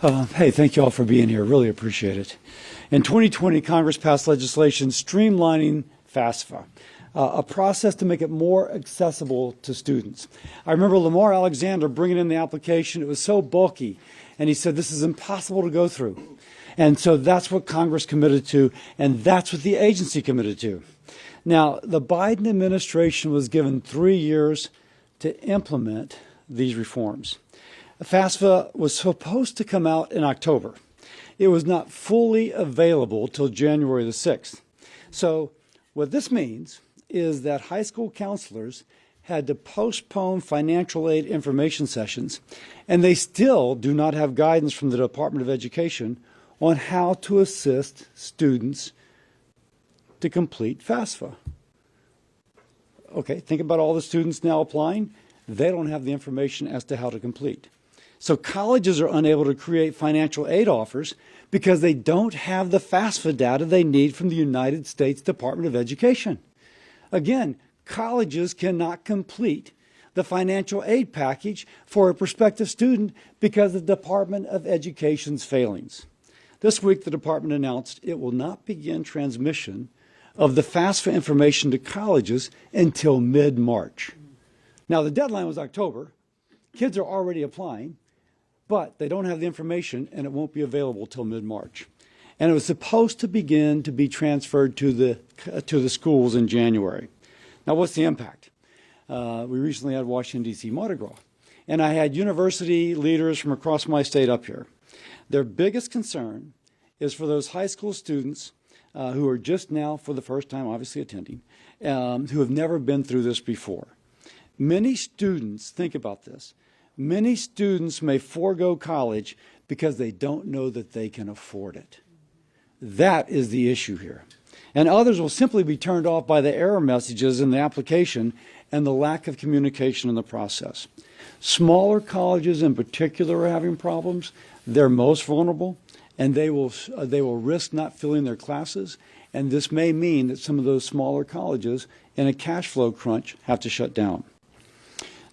Hey, thank you all for being here. Really appreciate it. In 2020, Congress passed legislation streamlining FAFSA, a process to make it more accessible to students. I remember Lamar Alexander bringing in the application. It was so bulky, and he said, this is impossible to go through. And so that's what Congress committed to, and that's what the agency committed to. Now, the Biden administration was given 3 years to implement these reforms. FAFSA was supposed to come out in October. It was not fully available till January the 6th. So what this means is that high school counselors had to postpone financial aid information sessions, and they still do not have guidance from the Department of Education on how to assist students to complete FAFSA. Okay, think about all the students now applying. They don't have the information as to how to complete. So colleges are unable to create financial aid offers because they don't have the FAFSA data they need from the United States Department of Education. Again, colleges cannot complete the financial aid package for a prospective student because of the Department of Education's failings. This week, the department announced it will not begin transmission of the FAFSA information to colleges until mid-March. Now, the deadline was October. Kids are already applying, but they don't have the information, and it won't be available till mid-March. And it was supposed to begin to be transferred to the schools in January. Now, what's the impact? We recently had Washington, D.C. Mardi Gras, and I had university leaders from across my state up here. Their biggest concern is for those high school students who are just now, for the first time, obviously attending, who have never been through this before. Many students, think about this, many students may forego college because they don't know that they can afford it. That is the issue here. And others will simply be turned off by the error messages in the application and the lack of communication in the process. Smaller colleges in particular are having problems. They're most vulnerable, and they will risk not filling their classes. And this may mean that some of those smaller colleges in a cash flow crunch have to shut down.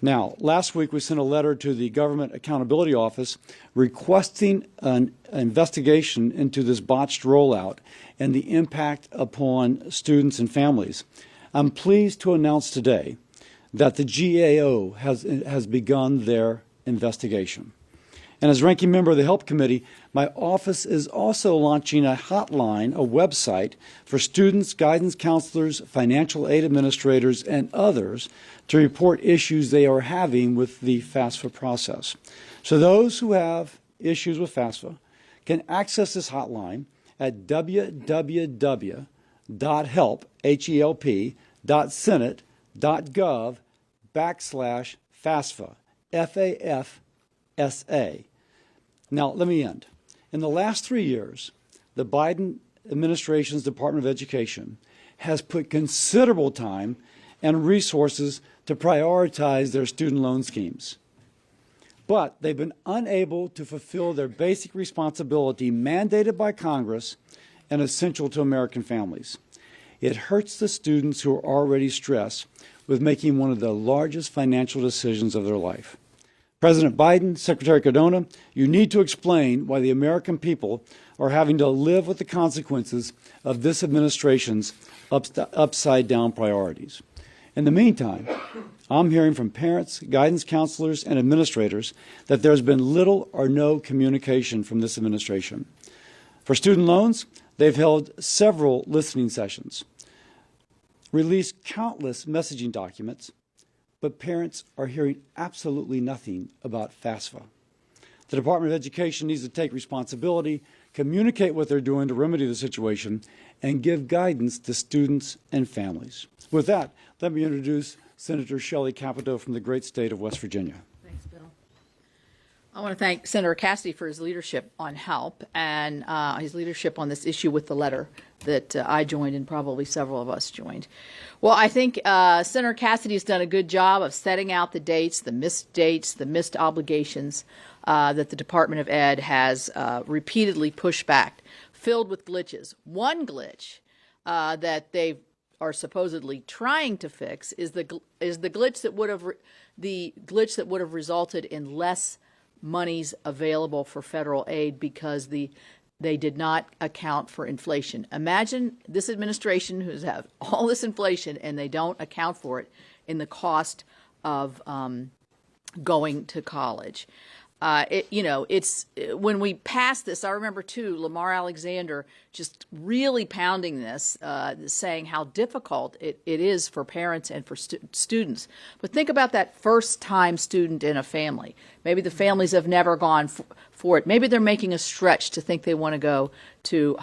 Now, last week we sent a letter to the Government Accountability Office requesting an investigation into this botched rollout and the impact upon students and families. I'm pleased to announce today that the GAO has begun their investigation. And as ranking member of the Help Committee, my office is also launching a hotline, a website for students, guidance counselors, financial aid administrators, and others to report issues they are having with the FAFSA process. So those who have issues with FAFSA can access this hotline at www.help.senate.gov/FAFSA, FAFSA. Now, let me end. In the last 3 years, the Biden administration's Department of Education has put considerable time and resources to prioritize their student loan schemes. But they've been unable to fulfill their basic responsibility mandated by Congress and essential to American families. It hurts the students who are already stressed with making one of the largest financial decisions of their life. President Biden, Secretary Cardona, you need to explain why the American people are having to live with the consequences of this administration's upside-down priorities. In the meantime, I'm hearing from parents, guidance counselors, and administrators that there's been little or no communication from this administration. For student loans, they've held several listening sessions, released countless messaging documents, but parents are hearing absolutely nothing about FAFSA. The Department of Education needs to take responsibility, communicate what they're doing to remedy the situation, and give guidance to students and families. With that, let me introduce Senator Shelley Capito from the great state of West Virginia. Thanks, Bill. I want to thank Senator Cassidy for his leadership on HELP and his leadership on this issue with the letter that I joined and probably several of us joined. Well, I think Senator Cassidy has done a good job of setting out the dates, the missed obligations that the Department of Ed has repeatedly pushed back, filled with glitches. One glitch that they are supposedly trying to fix is the glitch that would have resulted in less monies available for federal aid because they did not account for inflation. Imagine this administration who's have all this inflation and they don't account for it in the cost of going to college. It's when we passed this, I remember too, Lamar Alexander just really pounding this, saying how difficult it is for parents and for students. But think about that first-time student in a family. Maybe the families have never gone for it. Maybe they're making a stretch to think they want to go to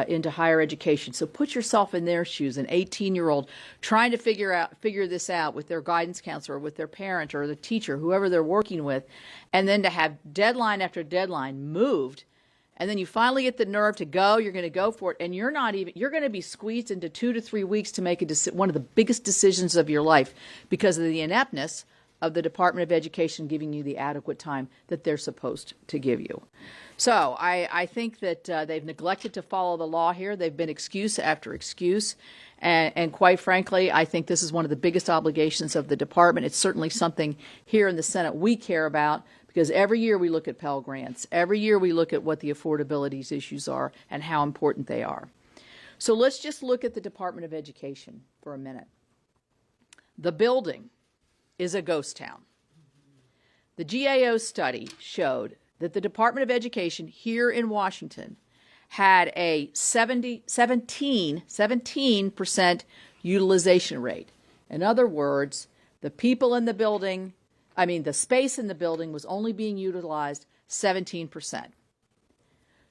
into higher education. So put yourself in their shoes, an 18-year-old trying to figure this out with their guidance counselor, with their parent or the teacher, whoever they're working with, and then to have deadline after deadline moved, and then you finally get the nerve to go. You're going to go for it, and you're going to be squeezed into 2 to 3 weeks to make one of the biggest decisions of your life because of the ineptness of the Department of Education giving you the adequate time that they're supposed to give you. So I think that they've neglected to follow the law here. They've been excuse after excuse. And quite frankly, I think this is one of the biggest obligations of the department. It's certainly something here in the Senate we care about because every year we look at Pell Grants. Every year we look at what the affordability issues are and how important they are. So let's just look at the Department of Education for a minute. The building is a ghost town. The GAO study showed that the Department of Education here in Washington had a 17% utilization rate. In other words, the space in the building was only being utilized 17%.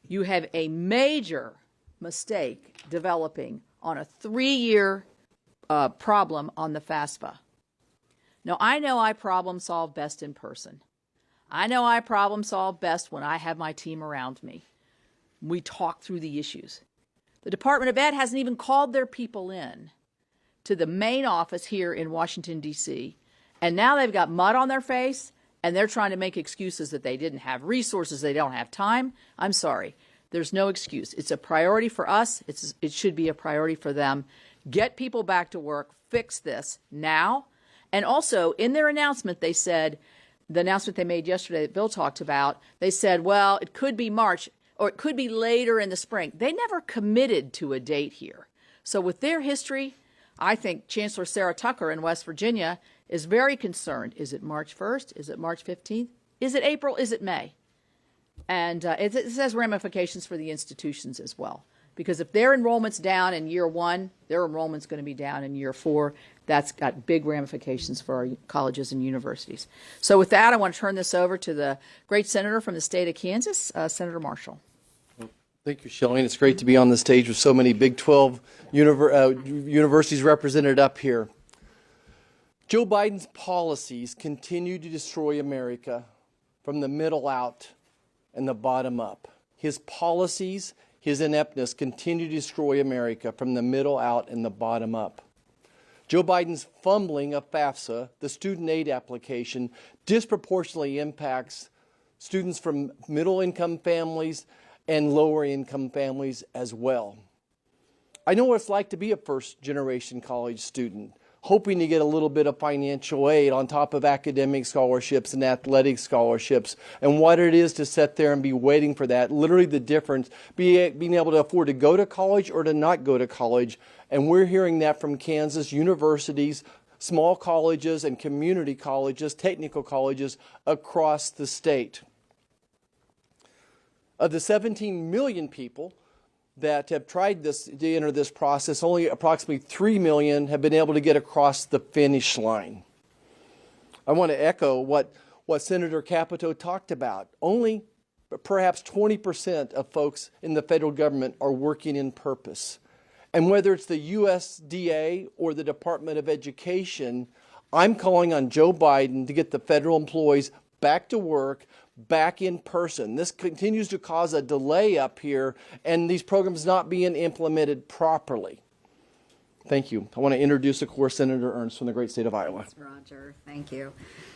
You have a major mistake developing on a 3-year problem on the FAFSA. Now, I know I problem solve best in person. I know I problem solve best when I have my team around me. We talk through the issues. The Department of Ed hasn't even called their people in to the main office here in Washington, D.C., and now they've got mud on their face, and they're trying to make excuses that they didn't have resources, they don't have time. I'm sorry. There's no excuse. It's a priority for us. It should be a priority for them. Get people back to work. Fix this now. And also, in their announcement, they said, the announcement they made yesterday that Bill talked about, they said, well, it could be March or it could be later in the spring. They never committed to a date here. So with their history, I think Chancellor Sarah Tucker in West Virginia is very concerned. Is it March 1st? Is it March 15th? Is it April? Is it May? And it has ramifications for the institutions as well. Because if their enrollment's down in year 1, their enrollment's going to be down in year 4. That's got big ramifications for our colleges and universities. So with that, I want to turn this over to the great senator from the state of Kansas, Senator Marshall. Thank you, Shelley. It's great to be on the stage with so many Big 12 universities represented up here. Joe Biden's policies continue to destroy America from the middle out and the bottom up. His policies, his ineptness continue to destroy America from the middle out and the bottom up. Joe Biden's fumbling of FAFSA, the student aid application, disproportionately impacts students from middle-income families and lower-income families as well. I know what it's like to be a first-generation college student, hoping to get a little bit of financial aid on top of academic scholarships and athletic scholarships, and what it is to sit there and be waiting for that, literally the difference, being able to afford to go to college or to not go to college. And we're hearing that from Kansas universities, small colleges and community colleges, technical colleges across the state. Of the 17 million people that have tried to enter this process, only approximately 3 million have been able to get across the finish line. I want to echo what Senator Capito talked about. Only perhaps 20% of folks in the federal government are working in purpose. And whether it's the USDA or the Department of Education, I'm calling on Joe Biden to get the federal employees back to work, back in person. This continues to cause a delay up here and these programs not being implemented properly. Thank you. I want to introduce, of course, Senator Ernst from the great state of Iowa. Thanks, Roger. Thank you.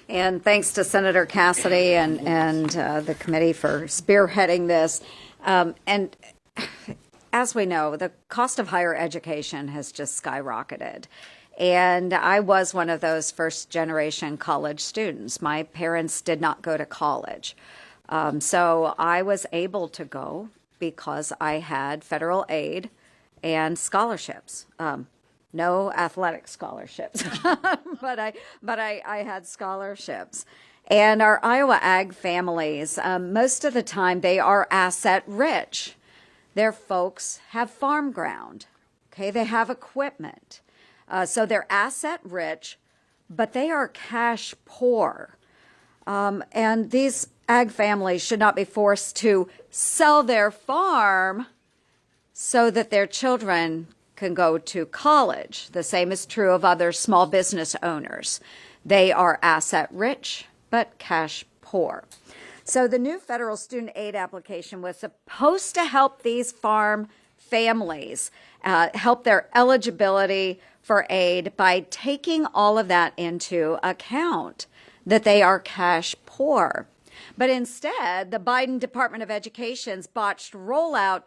And thanks to Senator Cassidy and the committee for spearheading this. And as we know, the cost of higher education has just skyrocketed. And I was one of those first-generation college students. My parents did not go to college. So I was able to go because I had federal aid and scholarships. No athletic scholarships, but I had scholarships. And our Iowa ag families, most of the time they are asset rich. Their folks have farm ground. Okay, they have equipment. So they're asset rich, but they are cash poor. And these ag families should not be forced to sell their farm so that their children can go to college. The same is true of other small business owners. They are asset rich, but cash poor. So the new federal student aid application was supposed to help these farm families, help their eligibility for aid by taking all of that into account, that they are cash poor. But instead, the Biden Department of Education's botched rollout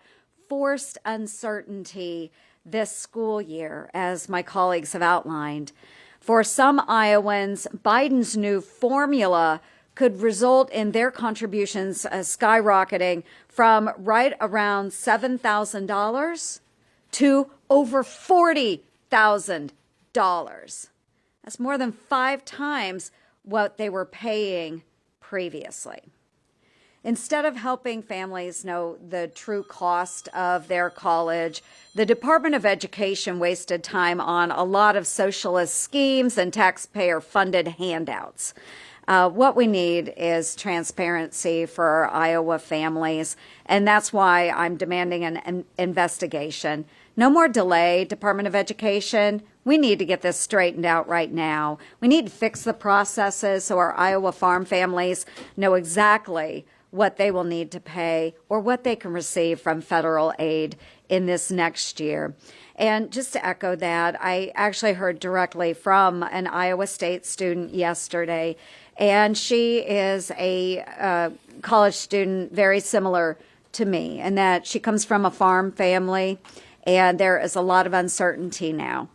forced uncertainty this school year, as my colleagues have outlined. For some Iowans, Biden's new formula could result in their contributions skyrocketing from right around $7,000 to over $40,000. That's more than 5 times what they were paying previously. Instead of helping families know the true cost of their college, the Department of Education wasted time on a lot of socialist schemes and taxpayer-funded handouts. What we need is transparency for our Iowa families, and that's why I'm demanding an investigation. No more delay, Department of Education. We need to get this straightened out right now. We need to fix the processes so our Iowa farm families know exactly what they will need to pay or what they can receive from federal aid in this next year. And just to echo that, I actually heard directly from an Iowa State student yesterday, and she is a college student very similar to me, in that she comes from a farm family, and there is a lot of uncertainty now.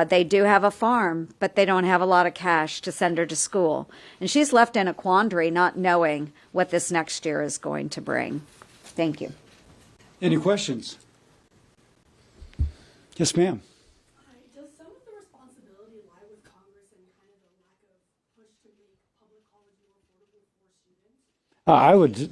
They do have a farm, but they don't have a lot of cash to send her to school. And she's left in a quandary not knowing what this next year is going to bring. Thank you. Any questions? Yes, ma'am. Does some of the responsibility lie with Congress and kind of the lack of push to make public college more affordable for students? I would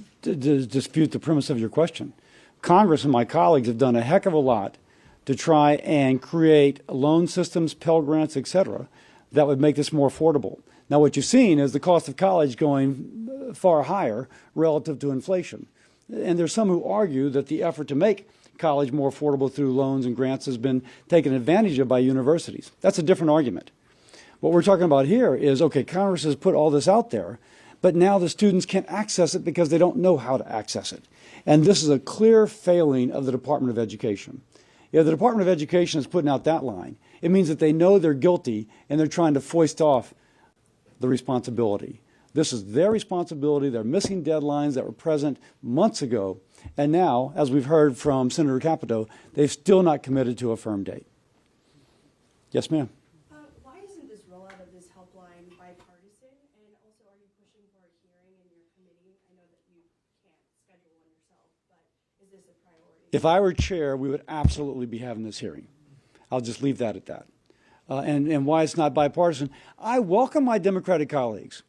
dispute the premise of your question. Congress and my colleagues have done a heck of a lot to try and create loan systems, Pell Grants, et cetera, that would make this more affordable. Now, what you've seen is the cost of college going far higher relative to inflation. And there's some who argue that the effort to make college more affordable through loans and grants has been taken advantage of by universities. That's a different argument. What we're talking about here is, okay, Congress has put all this out there, but now the students can't access it because they don't know how to access it. And this is a clear failing of the Department of Education. If the Department of Education is putting out that line, it means that they know they're guilty and they're trying to foist off the responsibility. This is their responsibility. They're missing deadlines that were present months ago. And now, as we've heard from Senator Capito, they've still not committed to a firm date. Yes, ma'am. Why isn't this rollout of this helpline bipartisan? And also, are you pushing for a hearing in your committee? I know that you can't schedule one yourself, but is this a priority? If I were chair, we would absolutely be having this hearing. I'll just leave that at that. And why it's not bipartisan, I welcome my Democratic colleagues.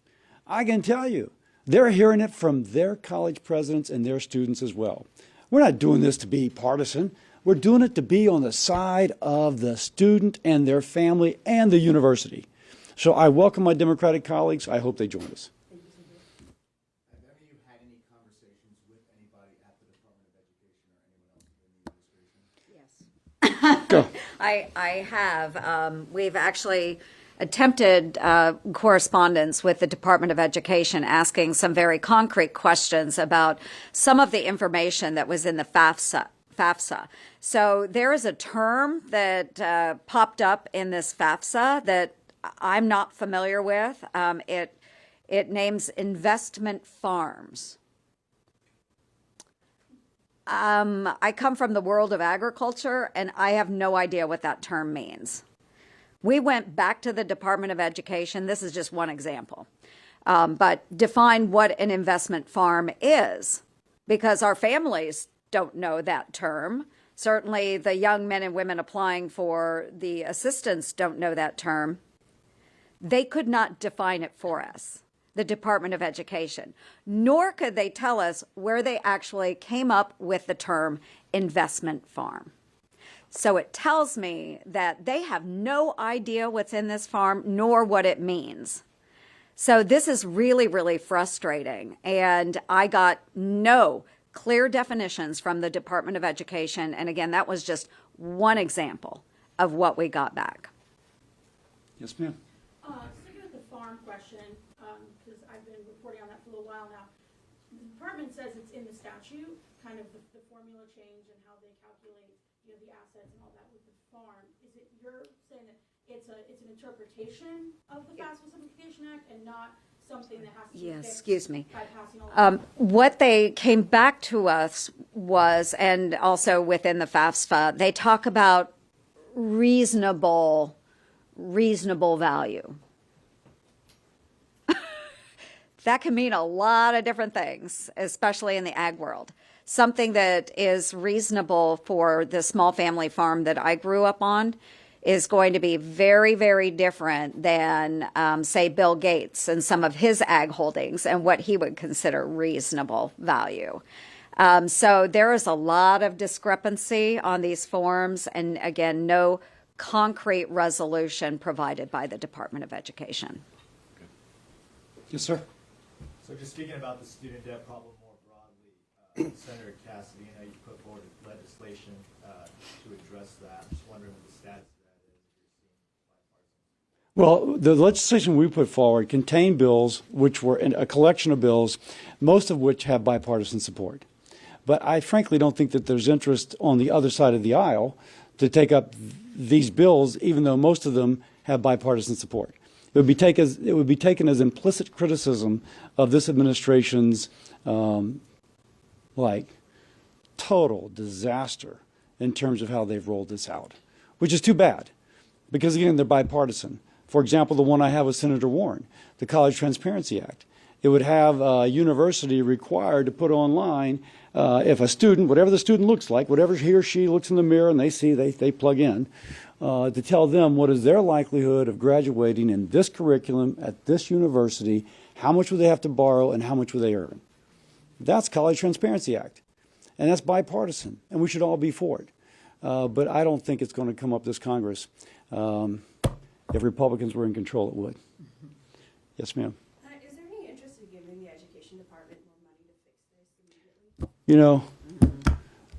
I can tell you, they're hearing it from their college presidents and their students as well. We're not doing this to be partisan. We're doing it to be on the side of the student and their family and the university. So I welcome my Democratic colleagues. I hope they join us. Have any of you had any conversations with anybody at the Department of Education or anyone else in the administration? Yes. I have. We've actually attempted correspondence with the Department of Education asking some very concrete questions about some of the information that was in the FAFSA. So there is a term that popped up in this FAFSA that I'm not familiar with. It names investment farms. I come from the world of agriculture, and I have no idea what that term means. We went back to the Department of Education. This is just one example. But define what an investment farm is, because our families don't know that term. Certainly the young men and women applying for the assistance don't know that term. They could not define it for us, the Department of Education, nor could they tell us where they actually came up with the term investment farm. So it tells me that they have no idea what's in this farm nor what it means. So this is really, really frustrating. And I got no clear definitions from the Department of Education. And again, that was just one example of what we got back. Yes, ma'am. Sticking with the farm question, because I've been reporting on that for a little while now. The department says it's in the statute, kind of the formula change and how they calculate, the assets and all that with the farm. Is it you're saying that it's an interpretation of the FAFSA Simplification Act and not something that has to be fixed Excuse me. by passing along? What they came back to us was, and also within the FAFSA, they talk about reasonable value. That can mean a lot of different things, especially in the ag world. Something that is reasonable for the small family farm that I grew up on is going to be very, very different than, say, Bill Gates and some of his ag holdings and what he would consider reasonable value. So there is a lot of discrepancy on these forms, and again, no concrete resolution provided by the Department of Education. Yes, sir. So just speaking about the student debt problem more broadly, Senator Cassidy, I know you put forward legislation to address that. I'm just wondering what the status of that is. Well, the legislation we put forward contained bills, which were a collection of bills, most of which have bipartisan support. But I frankly don't think that there's interest on the other side of the aisle to take up these bills, even though most of them have bipartisan support. It would be taken as implicit criticism of this administration's total disaster in terms of how they've rolled this out, which is too bad, because again, they're bipartisan. For example, the one I have with Senator Warren, the College Transparency Act. It would have a university required to put online if a student, whatever the student looks like, whatever he or she looks in the mirror and they see, they plug in, to tell them what is their likelihood of graduating in this curriculum at this university, how much would they have to borrow, and how much would they earn. That's College Transparency Act. And that's bipartisan, and we should all be for it. But I don't think it's going to come up this Congress. If Republicans were in control, it would. Yes, ma'am. Is there any interest in giving the Education Department more money to fix this immediately? You know,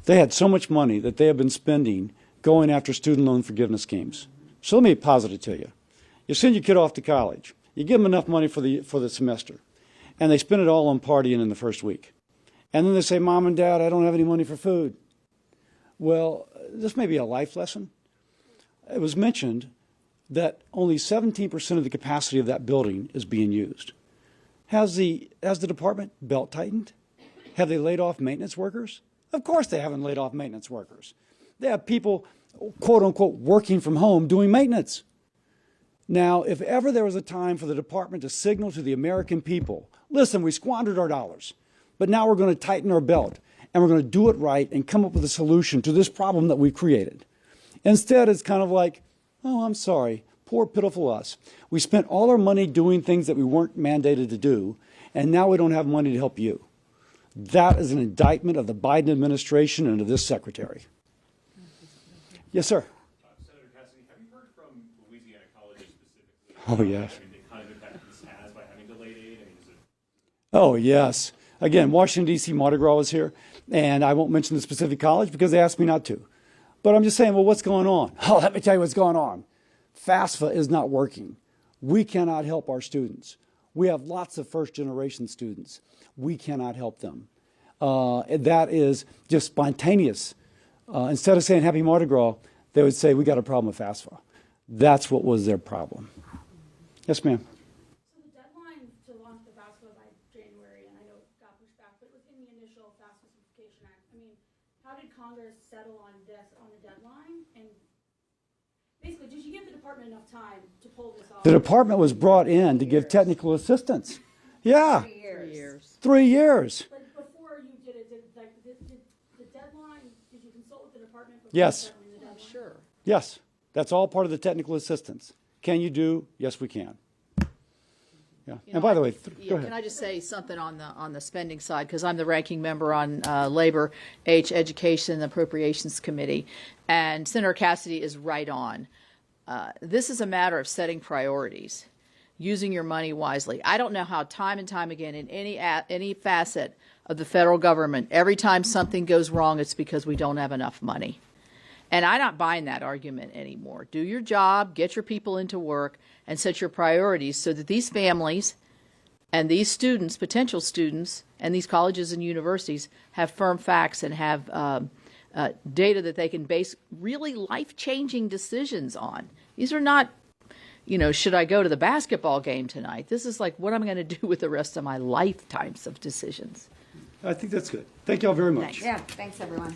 they had so much money that they have been spending going after student loan forgiveness schemes. So let me posit it to you. You send your kid off to college. You give them enough money for the semester, and they spend it all on partying in the first week. And then they say, Mom and Dad, I don't have any money for food. Well, this may be a life lesson. It was mentioned that only 17% of the capacity of that building is being used. Has the department belt tightened? Have they laid off maintenance workers? Of course they haven't laid off maintenance workers. They have people, quote unquote, working from home doing maintenance. Now, if ever there was a time for the department to signal to the American people, listen, we squandered our dollars, but now we're going to tighten our belt and we're going to do it right and come up with a solution to this problem that we created. Instead, it's kind of like, oh, I'm sorry, poor pitiful us. We spent all our money doing things that we weren't mandated to do, and now we don't have money to help you. That is an indictment of the Biden administration and of this secretary. Yes, sir. Senator Cassidy, have you heard from Louisiana colleges specifically? Oh, yes. The kind of impact this has by having delayed aid? Oh, yes. Again, Washington, D.C. Mardi Gras was here, and I won't mention the specific college because they asked me not to. But I'm just saying, well, what's going on? Oh, let me tell you what's going on. FAFSA is not working. We cannot help our students. We have lots of first-generation students. We cannot help them. That is just spontaneous. Instead of saying Happy Mardi Gras, they would say, we got a problem with FAFSA. That's what was their problem. Yes, ma'am. So the deadline to launch the FAFSA by January, and I know it got pushed back, but it was in the initial FAFSA Simplification Act. I mean, how did Congress settle on this, on the deadline? And basically, did you give the department enough time to pull this off? The department was brought in to give technical assistance. Yeah, 3 years. 3 years. But before you did it, did the deadline, did you consult with the department? before Yes. determining the deadline? Sure. Yes, that's all part of the technical assistance. Can you do? Yes, we can. Yeah. And by the way, go Yeah, ahead. can I just say something on the spending side, because I'm the ranking member on Labor, Education, and Appropriations Committee, and Senator Cassidy is right on. This is a matter of setting priorities, using your money wisely. I don't know how time and time again in any facet of the federal government, every time something goes wrong, it's because we don't have enough money. And I'm not buying that argument anymore. Do your job, get your people into work, and set your priorities so that these families and these students, potential students, and these colleges and universities have firm facts and have data that they can base really life-changing decisions on. These are not, should I go to the basketball game tonight? This is like what I'm going to do with the rest of my life types of decisions. I think that's good. Thank you all very much. Thanks. Yeah, thanks, everyone.